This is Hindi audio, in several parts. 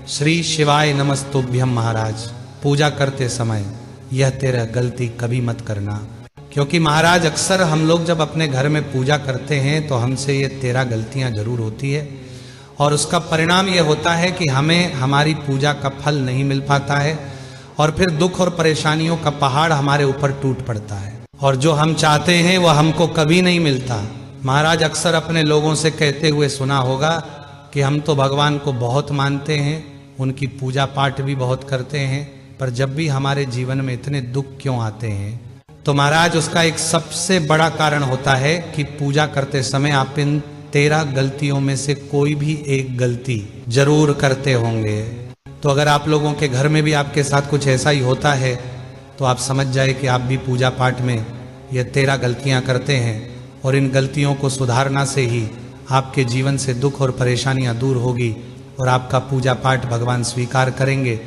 श्री शिवाय नमस्तुभ्यम महाराज। पूजा करते समय यह तेरा गलती कभी मत करना, क्योंकि महाराज अक्सर हम लोग जब अपने घर में पूजा करते हैं तो हमसे ये 13 गलतियां जरूर होती है, और उसका परिणाम ये होता है कि हमें हमारी पूजा का फल नहीं मिल पाता है, और फिर दुख और परेशानियों का पहाड़ हमारे ऊपर टूट पड़ता है, और जो हम चाहते हैं वह हमको कभी नहीं मिलता। महाराज अक्सर अपने लोगों से कहते हुए सुना होगा कि हम तो भगवान को बहुत मानते हैं, उनकी पूजा पाठ भी बहुत करते हैं, पर जब भी हमारे जीवन में इतने दुख क्यों आते हैं? तो महाराज उसका एक सबसे बड़ा कारण होता है कि पूजा करते समय आप इन 13 गलतियों में से कोई भी एक गलती जरूर करते होंगे। तो अगर आप लोगों के घर में भी आपके साथ कुछ ऐसा ही होता है तो आप समझ जाए कि आप भी पूजा पाठ में ये 13 गलतियां करते हैं, और इन गलतियों को सुधारना से ही आपके जीवन से दुख और परेशानियां दूर होगी और आपका पूजा पाठ भगवान स्वीकार करेंगे।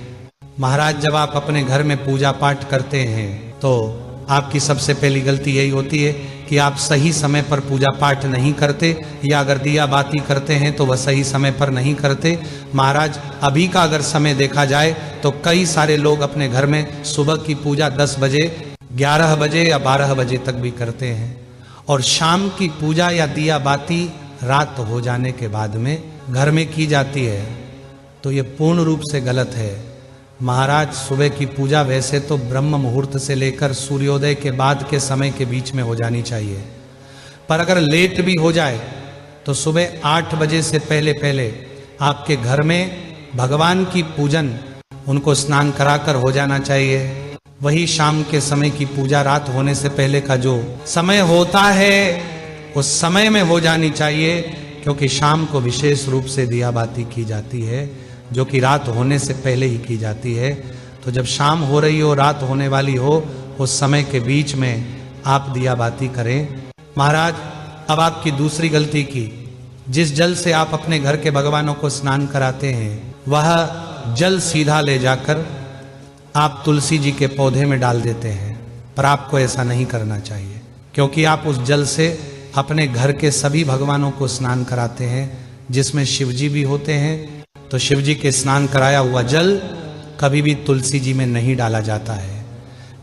महाराज जब आप अपने घर में पूजा पाठ करते हैं तो आपकी सबसे पहली गलती यही होती है कि आप सही समय पर पूजा पाठ नहीं करते, या अगर दिया बाती करते हैं तो वह सही समय पर नहीं करते। महाराज अभी का अगर समय देखा जाए तो कई सारे लोग अपने घर में सुबह की पूजा 10 बजे, 11 बजे या 12 बजे तक भी करते हैं, और शाम की पूजा या दिया बाती रात हो जाने के बाद में घर में की जाती है। तो ये पूर्ण रूप से गलत है। महाराज सुबह की पूजा वैसे तो ब्रह्म मुहूर्त से लेकर सूर्योदय के बाद के समय के बीच में हो जानी चाहिए, पर अगर लेट भी हो जाए तो सुबह 8 बजे से पहले पहले आपके घर में भगवान की पूजन, उनको स्नान कराकर हो जाना चाहिए। वही शाम के समय की पूजा रात होने से पहले का जो समय होता है उस समय में हो जानी चाहिए, क्योंकि शाम को विशेष रूप से दिया बाती की जाती है जो कि रात होने से पहले ही की जाती है। तो जब शाम हो रही हो, रात होने वाली हो, उस समय के बीच में आप दिया बाती करें। महाराज अब आपकी दूसरी गलती की, जिस जल से आप अपने घर के भगवानों को स्नान कराते हैं वह जल सीधा ले जाकर आप तुलसी जी के पौधे में डाल देते हैं, पर आपको ऐसा नहीं करना चाहिए, क्योंकि आप उस जल से अपने घर के सभी भगवानों को स्नान कराते हैं, जिसमें शिव जी भी होते हैं। तो शिव जी के स्नान कराया हुआ जल कभी भी तुलसी जी में नहीं डाला जाता है,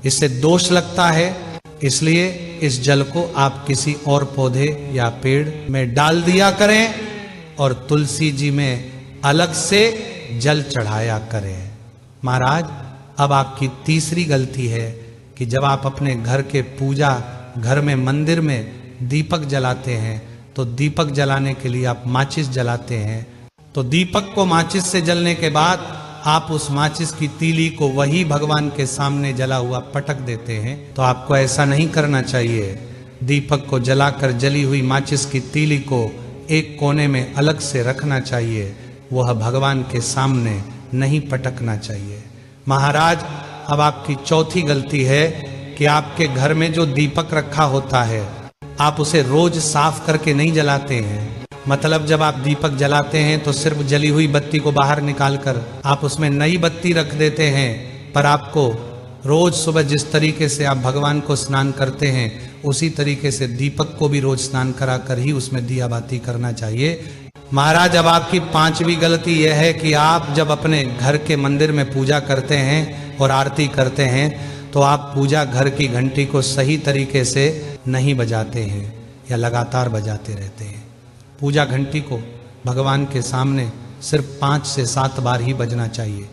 इससे दोष लगता है। इसलिए इस जल को आप किसी और पौधे या पेड़ में डाल दिया करें और तुलसी जी में अलग से जल चढ़ाया करें। महाराज अब आपकी तीसरी गलती है कि जब आप अपने घर के पूजा घर में मंदिर में दीपक जलाते हैं तो दीपक जलाने के लिए आप माचिस जलाते हैं, तो दीपक को माचिस से जलने के बाद आप उस माचिस की तीली को वही भगवान के सामने जला हुआ पटक देते हैं। तो आपको ऐसा नहीं करना चाहिए। दीपक को जलाकर जली हुई माचिस की तीली को एक कोने में अलग से रखना चाहिए, वह भगवान के सामने नहीं पटकना चाहिए। महाराज अब आपकी चौथी गलती है कि आपके घर में जो दीपक रखा होता है आप उसे रोज साफ करके नहीं जलाते हैं। मतलब जब आप दीपक जलाते हैं तो सिर्फ जली हुई बत्ती को बाहर निकालकर आप उसमें नई बत्ती रख देते हैं, पर आपको रोज सुबह जिस तरीके से आप भगवान को स्नान करते हैं उसी तरीके से दीपक को भी रोज स्नान कराकर ही उसमें दिया बाती करना चाहिए। महाराज अब आपकी 5वीं गलती यह है कि आप जब अपने घर के मंदिर में पूजा करते हैं और आरती करते हैं तो आप पूजा घर की घंटी को सही तरीके से नहीं बजाते हैं या लगातार बजाते रहते हैं। पूजा घंटी को भगवान के सामने सिर्फ 5 से 7 बार ही बजना चाहिए,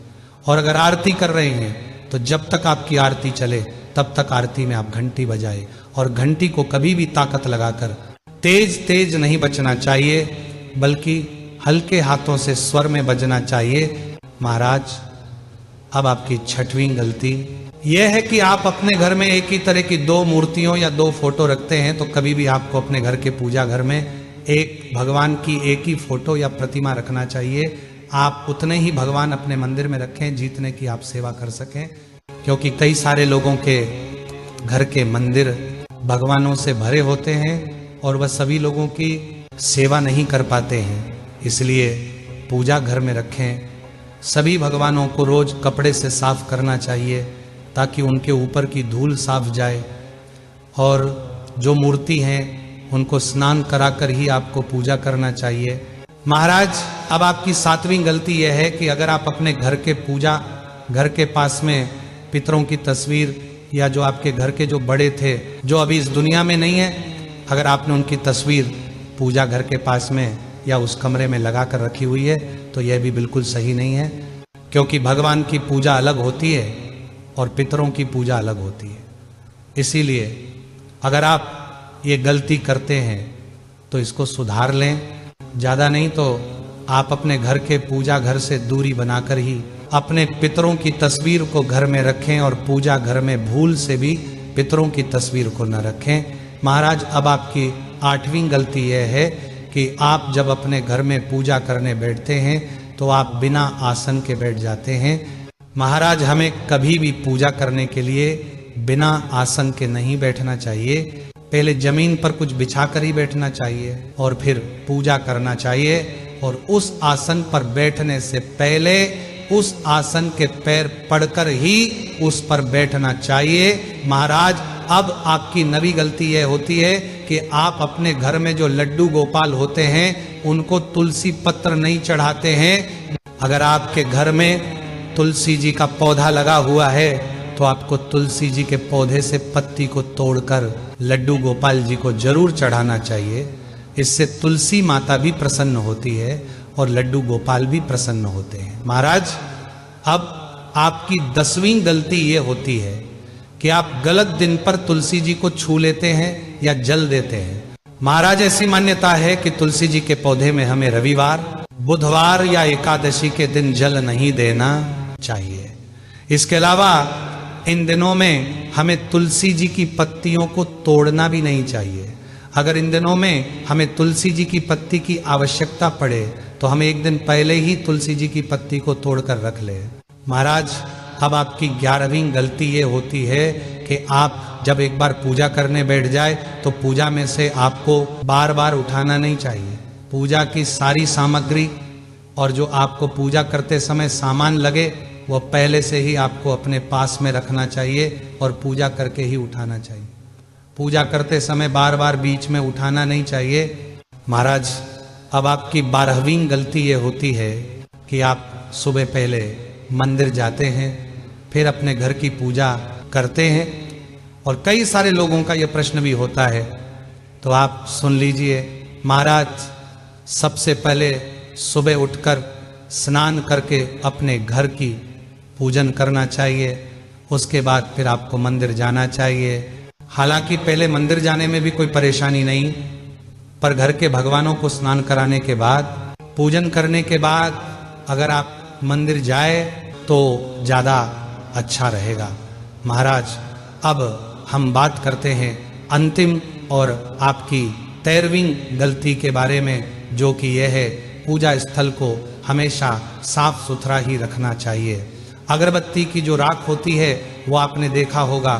और अगर आरती कर रहे हैं तो जब तक आपकी आरती चले तब तक आरती में आप घंटी बजाए, और घंटी को कभी भी ताकत लगाकर तेज तेज नहीं बजना चाहिए, बल्कि हल्के हाथों से स्वर में बजना चाहिए। महाराज अब आपकी 6वीं गलती यह है कि आप अपने घर में एक ही तरह की 2 मूर्तियों या 2 फोटो रखते हैं, तो कभी भी आपको अपने घर के पूजा घर में एक भगवान की एक ही फोटो या प्रतिमा रखना चाहिए। आप उतने ही भगवान अपने मंदिर में रखें जितने की आप सेवा कर सकें, क्योंकि कई सारे लोगों के घर के मंदिर भगवानों से भरे होते हैं और वह सभी लोगों की सेवा नहीं कर पाते हैं। इसलिए पूजा घर में रखें। सभी भगवानों को रोज कपड़े से साफ करना चाहिए ताकि उनके ऊपर की धूल साफ जाए, और जो मूर्ति हैं उनको स्नान कराकर ही आपको पूजा करना चाहिए। महाराज अब आपकी 7वीं गलती यह है कि अगर आप अपने घर के पास में पितरों की तस्वीर या जो आपके घर के जो बड़े थे जो अभी इस दुनिया में नहीं है, अगर आपने उनकी तस्वीर पूजा घर के पास में या उस कमरे में लगा कर रखी हुई है तो यह भी बिल्कुल सही नहीं है, क्योंकि भगवान की पूजा अलग होती है और पितरों की पूजा अलग होती है। इसीलिए अगर आप ये गलती करते हैं तो इसको सुधार लें, ज़्यादा नहीं तो आप अपने घर के पूजा घर से दूरी बनाकर ही अपने पितरों की तस्वीर को घर में रखें और पूजा घर में भूल से भी पितरों की तस्वीर को न रखें। महाराज अब आपकी 8वीं गलती यह है कि आप जब अपने घर में पूजा करने बैठते हैं तो आप बिना आसन के बैठ जाते हैं। महाराज हमें कभी भी पूजा करने के लिए बिना आसन के नहीं बैठना चाहिए, पहले जमीन पर कुछ बिछाकर ही बैठना चाहिए और फिर पूजा करना चाहिए। और उस आसन पर बैठने से पहले उस आसन के पैर पड़कर ही उस पर बैठना चाहिए। महाराज अब आपकी नवी गलती यह होती है कि आप अपने घर में जो लड्डू गोपाल होते हैं उनको तुलसी पत्र नहीं चढ़ाते हैं। अगर आपके घर में तुलसी जी का पौधा लगा हुआ है तो आपको तुलसी जी के पौधे से पत्ती को तोड़कर लड्डू गोपाल जी को जरूर चढ़ाना चाहिए। इससे तुलसी माता भी प्रसन्न होती है और लड्डू गोपाल भी प्रसन्न होते हैं। महाराज अब आपकी 10वीं गलती ये होती है कि आप गलत दिन पर तुलसी जी को छू लेते हैं या जल देते हैं। महाराज ऐसी मान्यता है कि तुलसी जी के पौधे में हमें रविवार, बुधवार या एकादशी के दिन जल नहीं देना चाहिए। इसके अलावा इन दिनों में हमें तुलसी जी की पत्तियों को तोड़ना भी नहीं चाहिए। अगर इन दिनों में हमें तुलसी जी की पत्ती की आवश्यकता पड़े तो हम एक दिन पहले ही तुलसी जी की पत्ती को तोड़कर रख ले। महाराज अब आपकी 11वीं गलती ये होती है कि आप जब एक बार पूजा करने बैठ जाए तो पूजा में से आपको बार बार उठाना नहीं चाहिए। पूजा की सारी सामग्री और जो आपको पूजा करते समय सामान लगे वो पहले से ही आपको अपने पास में रखना चाहिए और पूजा करके ही उठाना चाहिए। पूजा करते समय बार बार बीच में उठाना नहीं चाहिए। महाराज अब आपकी 12वीं गलती ये होती है कि आप सुबह पहले मंदिर जाते हैं, फिर अपने घर की पूजा करते हैं। और कई सारे लोगों का ये प्रश्न भी होता है, तो आप सुन लीजिए। महाराज सबसे पहले सुबह उठकर स्नान करके अपने घर की पूजन करना चाहिए, उसके बाद फिर आपको मंदिर जाना चाहिए। हालांकि पहले मंदिर जाने में भी कोई परेशानी नहीं, पर घर के भगवानों को स्नान कराने के बाद, पूजन करने के बाद अगर आप मंदिर जाए तो ज़्यादा अच्छा रहेगा। महाराज अब हम बात करते हैं अंतिम और आपकी 13वीं गलती के बारे में, जो कि यह है पूजा स्थल को हमेशा साफ सुथरा ही रखना चाहिए। अगरबत्ती की जो राख होती है वो आपने देखा होगा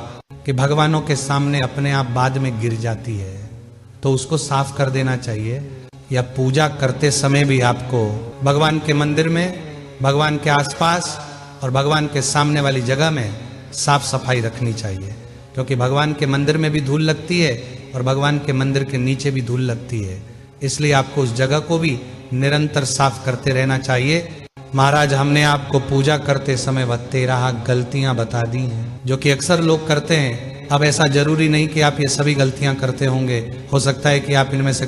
कि भगवानों के सामने अपने आप बाद में गिर जाती है, तो उसको साफ कर देना चाहिए। या पूजा करते समय भी आपको भगवान के मंदिर में, भगवान के आसपास और भगवान के सामने वाली जगह में साफ सफाई रखनी चाहिए, क्योंकि भगवान के मंदिर में भी धूल लगती है और भगवान के मंदिर के नीचे भी धूल लगती है। इसलिए आपको उस जगह को भी निरंतर साफ करते रहना चाहिए। महाराज हमने आपको पूजा करते समय वह 13 गलतियां बता दी हैं, जो कि अक्सर लोग करते हैं। अब ऐसा जरूरी नहीं कि आप ये सभी गलतियां करते होंगे, हो सकता है कि आप इनमें से